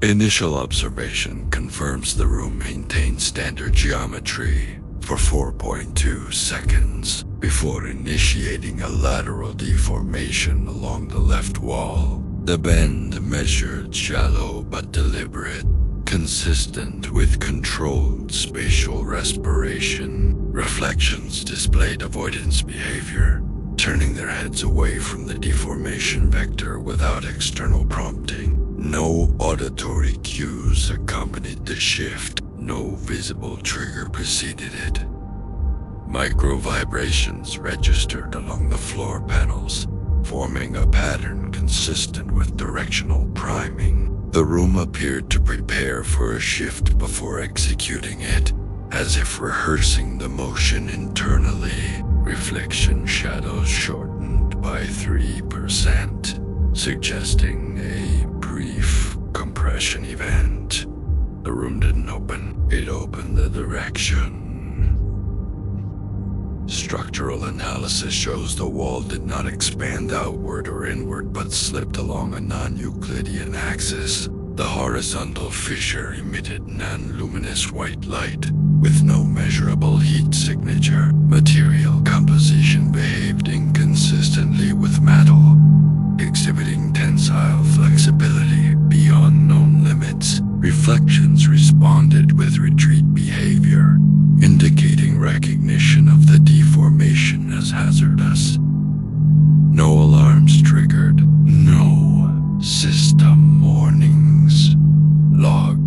Initial observation confirms the room maintained standard geometry for 4.2 seconds before initiating a lateral deformation along the left wall. The bend measured shallow but deliberate, consistent with controlled spatial respiration. Reflections displayed avoidance behavior, turning their heads away from the deformation vector without external prompting. No auditory cues accompanied the shift. No visible trigger preceded it. Micro vibrations registered along the floor panels, forming a pattern consistent with directional priming. The room appeared to prepare for a shift before executing it, as if rehearsing the motion internally. Reflection shadows shortened by 3%, suggesting a brief compression event. The room didn't open. It opened the direction. Structural analysis shows the wall did not expand outward or inward but slipped along a non-Euclidean axis. The horizontal fissure emitted non-luminous white light with no measurable heat signature. Material composition behaved inconsistently with metal, exhibiting tensile flexibility beyond known limits. Reflections responded with retreat behavior, indicating recognition of the deformation as hazardous. No alarms triggered. No system warnings. Log.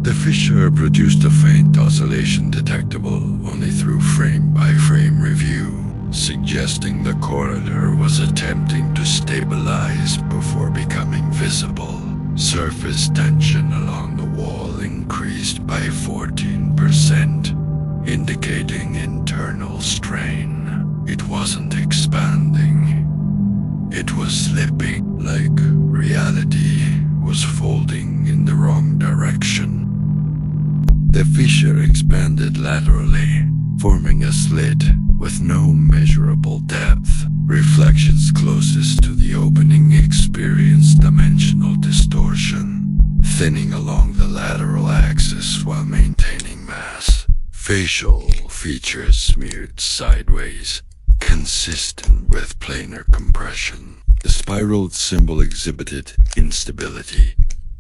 The fissure produced a faint oscillation detectable only through frame-by-frame review, suggesting the corridor was attempting to stabilize before becoming visible. Surface tension along the wall increased by 14%, indicating internal strain. It wasn't expanding. It was slipping, like reality was folding in the wrong direction. The fissure expanded laterally, forming a slit with no measurable depth. Reflections closest to the opening experienced dimensional distortion, thinning along the lateral axis while maintaining mass. Facial features smeared sideways, consistent with planar compression. The spiraled symbol exhibited instability,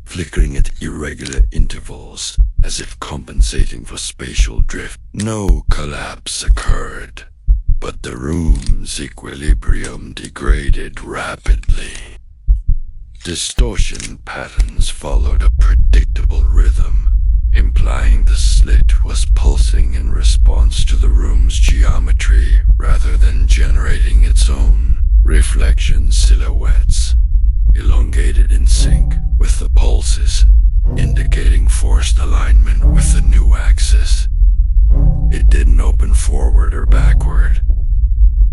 flickering at irregular intervals, as if compensating for spatial drift. No collapse occurred, but the room's equilibrium degraded rapidly. Distortion patterns followed a predictable rhythm, implying the slit was pulsing in response to the room's geometry rather than generating its own. Reflection silhouettes, elongated in sync with the pulses, indicating forced alignment with the new axis. It didn't open forward or backward.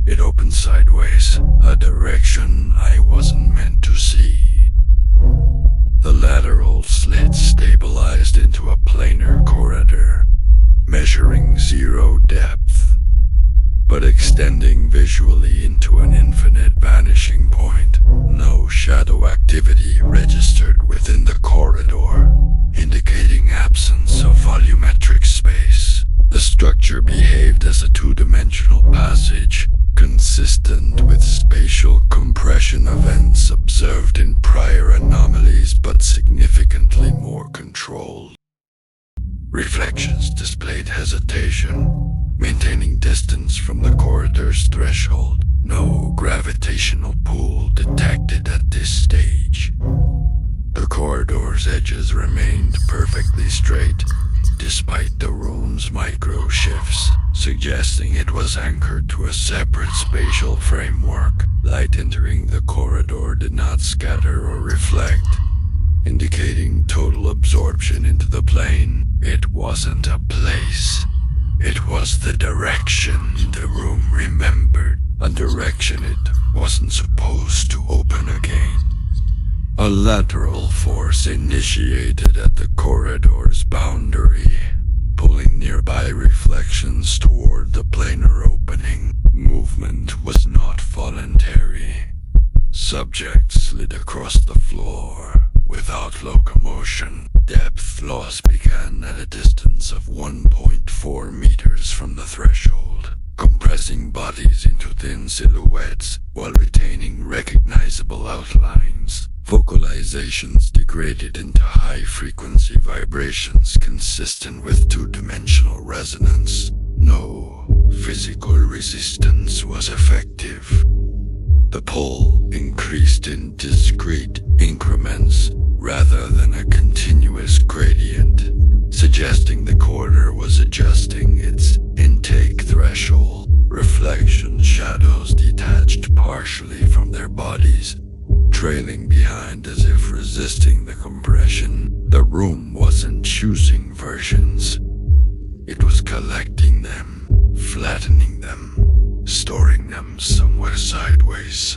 It opened sideways, a direction I wasn't meant to see. The lateral slit stabilized into a planar corridor, measuring 0 depth, but extending visually into an infinite vanishing point. No shadow activity registered within the corridor, indicating absence of volumetric space. The structure behaved as a two-dimensional passage, consistent with spatial compression events observed in prior anomalies, but significantly more controlled. Reflections displayed hesitation, maintaining distance from the corridor's threshold. No gravitational pull detected at this stage. The corridor's edges remained perfectly straight, despite the room's micro shifts, suggesting it was anchored to a separate spatial framework. Light entering the corridor did not scatter or reflect, indicating total absorption into the plane. It wasn't a place. It was the direction the room remembered, a direction it wasn't supposed to open again. A lateral force initiated at the corridor's boundary, pulling nearby reflections toward the planar opening. Movement was not voluntary. Subjects slid across the floor, without locomotion. Depth loss began at a distance of 1.4 meters from the threshold, compressing bodies into thin silhouettes while retaining recognizable outlines. Vocalizations degraded into high-frequency vibrations consistent with two-dimensional resonance. No physical resistance was effective. The pull increased in discrete increments rather than a continuous gradient, suggesting the corridor was adjusting its intake threshold. Reflection shadows detached partially from their bodies, trailing behind as if resisting the compression. The room wasn't choosing versions. It was collecting them, flattening them, storing them somewhere sideways.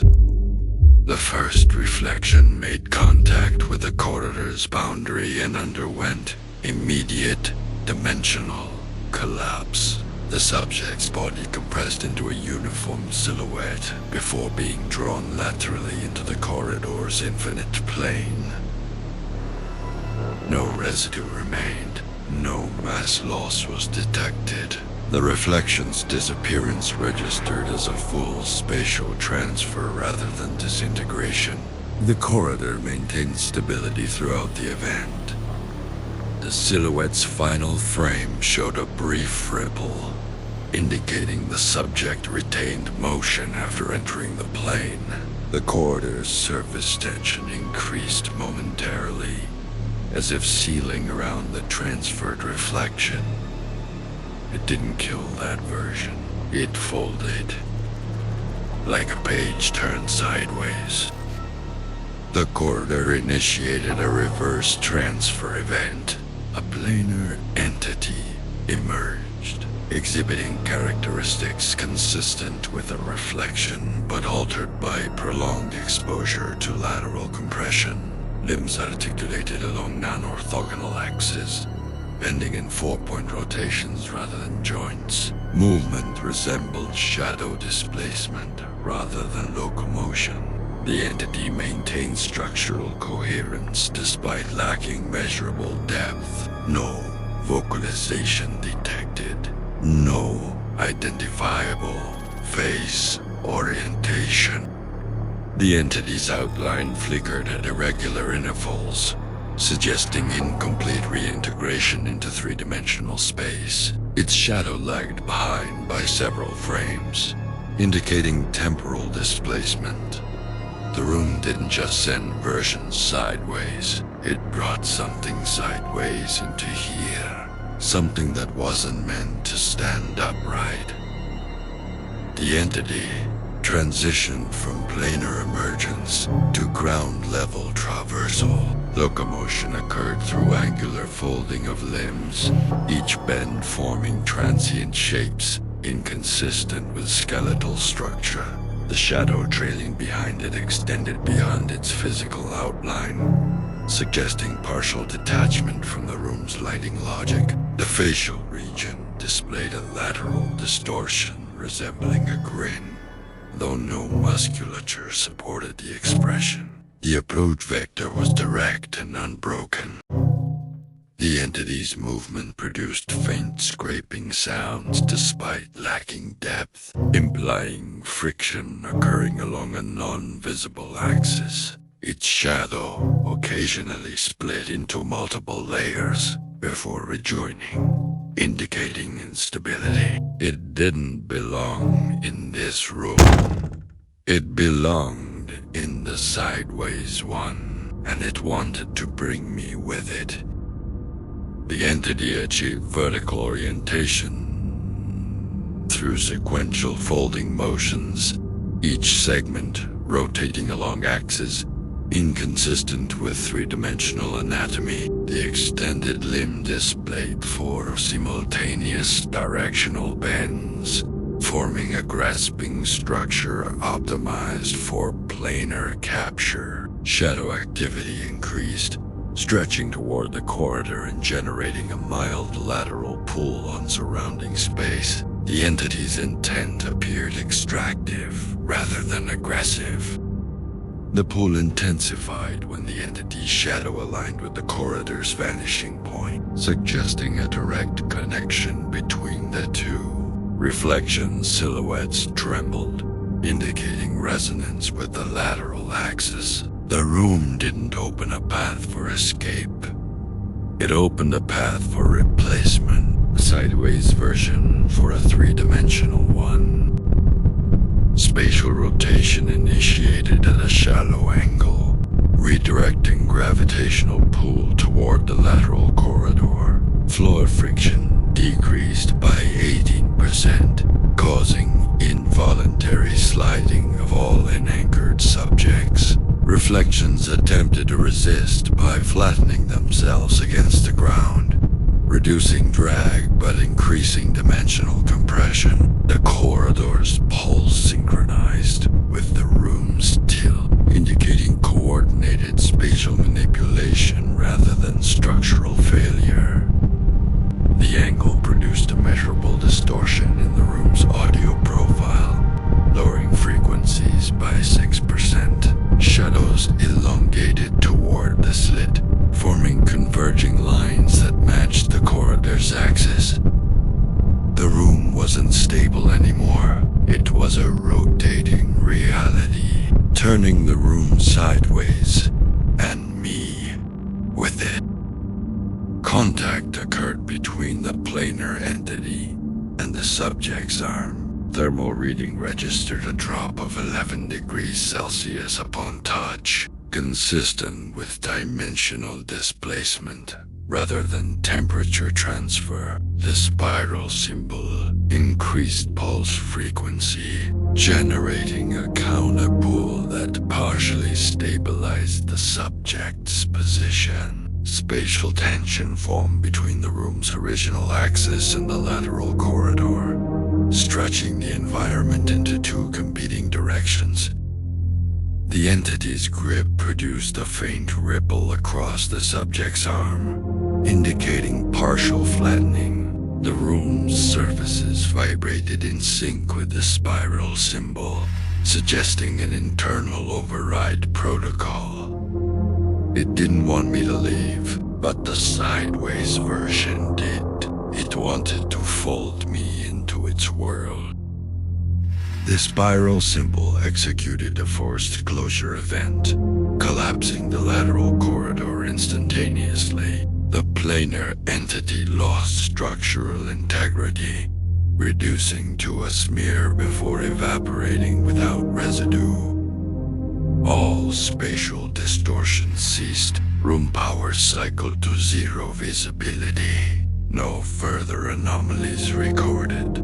The first reflection made contact with the corridor's boundary and underwent immediate dimensional collapse. The subject's body compressed into a uniform silhouette before being drawn laterally into the corridor's infinite plane. No residue remained. No mass loss was detected. The reflection's disappearance registered as a full spatial transfer rather than disintegration. The corridor maintained stability throughout the event. The silhouette's final frame showed a brief ripple, indicating the subject retained motion after entering the plane. The corridor's surface tension increased momentarily, as if sealing around the transferred reflection. It didn't kill that version. It folded, like a page turned sideways. The corridor initiated a reverse transfer event. A planar entity emerged, exhibiting characteristics consistent with a reflection, but altered by prolonged exposure to lateral compression. Limbs articulated along non-orthogonal axes, bending in 4-point rotations rather than joints. Movement resembled shadow displacement rather than locomotion. The entity maintained structural coherence despite lacking measurable depth. No vocalization detected. No identifiable face orientation. The entity's outline flickered at irregular intervals, suggesting incomplete reintegration into three-dimensional space. Its shadow lagged behind by several frames, indicating temporal displacement. The room didn't just send versions sideways, it brought something sideways into here. Something that wasn't meant to stand upright. The entity transitioned from planar emergence to ground-level traversal. Locomotion occurred through angular folding of limbs, each bend forming transient shapes inconsistent with skeletal structure. The shadow trailing behind it extended beyond its physical outline, suggesting partial detachment from the room's lighting logic. The facial region displayed a lateral distortion resembling a grin, though no musculature supported the expression. The approach vector was direct and unbroken. The entity's movement produced faint scraping sounds despite lacking depth, implying friction occurring along a non-visible axis. Its shadow occasionally split into multiple layers before rejoining, indicating instability. It didn't belong in this room. It belonged in the Sideways one, and it wanted to bring me with it. The entity achieved vertical orientation through sequential folding motions, each segment rotating along axes inconsistent with three-dimensional anatomy. The extended limb displayed 4 simultaneous directional bends, forming a grasping structure optimized for planar capture. Shadow activity increased, stretching toward the corridor and generating a mild lateral pull on surrounding space. The entity's intent appeared extractive rather than aggressive. The pull intensified when the entity's shadow aligned with the corridor's vanishing point, suggesting a direct connection between the two. Reflection silhouettes trembled, indicating resonance with the lateral axis. The room didn't open a path for escape. It opened a path for replacement, a sideways version for a three-dimensional one. Spatial rotation initiated at a shallow angle, redirecting gravitational pull toward the lateral corridor. Floor friction decreased by 18%, causing involuntary sliding of all unanchored subjects. Reflections attempted to resist by flattening themselves against the ground, reducing drag but increasing dimensional compression. The corridor's pulse synchronized with the room's tilt, indicating coordinated spatial manipulation rather than structural failure. The angle produced a measurable distortion in the room's audio profile, lowering frequencies by 6%. Shadows elongated toward the slit, forming converging lines that matched the corridor's axis. The room wasn't stable anymore. It was a rotating reality, turning the room sideways, and me with it. Contact occurred between the planar entity and the subject's arm. Thermal reading registered a drop of 11 degrees Celsius upon touch, consistent with dimensional displacement rather than temperature transfer. The spiral symbol increased pulse frequency, generating a counterpull that partially stabilized the subject's position. Spatial tension formed between the room's original axis and the lateral corridor, stretching the environment into two competing directions. The entity's grip produced a faint ripple across the subject's arm, indicating partial flattening. The room's surfaces vibrated in sync with the spiral symbol, suggesting an internal override protocol. It didn't want me to leave, but the sideways version did. It wanted to fold me into its world. The spiral symbol executed a forced closure event, collapsing the lateral corridor instantaneously. The planar entity lost structural integrity, reducing to a smear before evaporating without residue. All spatial distortion ceased. Room power cycled to zero visibility. No further anomalies recorded.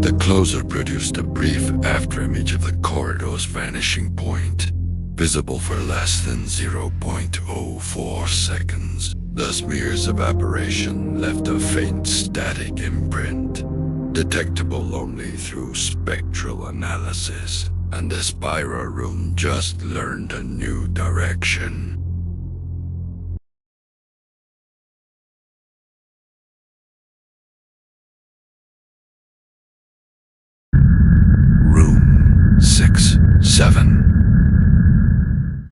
The closer produced a brief afterimage of the corridor's vanishing point, visible for less than 0.04 seconds. The smear's evaporation left a faint static imprint, detectable only through spectral analysis, and the spiral room just learned a new direction.